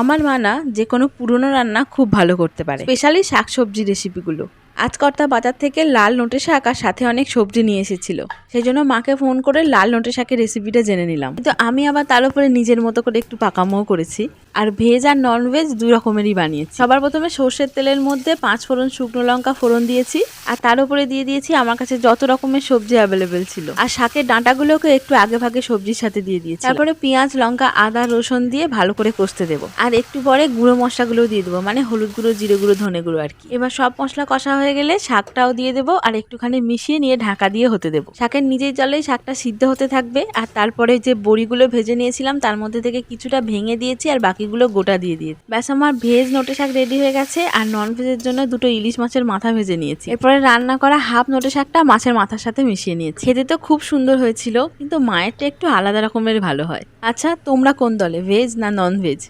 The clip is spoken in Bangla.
আমার মা না যে কোনো পুরনো রান্না খুব ভালো করতে পারে, স্পেশালি শাকসবজি রেসিপিগুলো। আজ কর্তা বাজার থেকে লাল নোটে শাক আর সাথে অনেক সবজি নিয়ে এসেছিল। সেই জন্য মাকে ফোন করে লাল নোটে শাকের রেসিপিটা জেনে নিলাম, কিন্তু আমি আবার তার উপরে নিজের মতো করে একটু পাকামোও করেছি। আর ভেজ আর নন ভেজ দুই রকমেরই বানিয়েছি। সবার প্রথমে সর্ষের তেলের মধ্যে 5 ফোড়ন শুকনো লঙ্কা ফোড়ন দিয়েছি, আর তার উপরে দিয়ে দিয়েছি আমার কাছে যত রকমের সবজি অ্যাভেলেবেল ছিল। আর শাকের ডাঁটাগুলোকে একটু আগে ভাগে সবজির সাথে দিয়ে দিয়েছি। তারপরে পেঁয়াজ লঙ্কা আদা রসুন দিয়ে ভালো করে কষতে দেবো, আর একটু পরে গুঁড়ো মশলাগুলো দিয়ে দেবো, মানে হলুদ গুঁড়ো জিরে গুঁড়ো ধনে গুঁড়ো আর কি। এবার সব মশলা কষা হয়ে গেলে শাকটাও দিয়ে দেবো, আর একটুখানি মিশিয়ে নিয়ে ঢাকা দিয়ে হতে দেবো। শাকের নিজের জলেই শাকটা সিদ্ধ হতে থাকবে। আর তারপরে যে বড়িগুলো ভেজে নিয়েছিলাম তার মধ্যে থেকে কিছুটা ভেঙে দিয়েছি, আর বাকিগুলো গোটা দিয়ে দিয়েছি। ব্যাস, আমার ভেজ নোটে শাক রেডি হয়ে গেছে। আর নন ভেজের জন্য দুটো ইলিশ মাছের মাথা ভেজে নিয়েছি। এরপরে রান্না করা হাফ নোটে শাকটা মাছের মাথার সাথে মিশিয়ে নিয়েছি। খেতে তো খুব সুন্দর হয়েছিল, কিন্তু মায়েরটা একটু আলাদা রকমের ভালো হয়। আচ্ছা, তোমরা কোন দলে, ভেজ না নন ভেজ?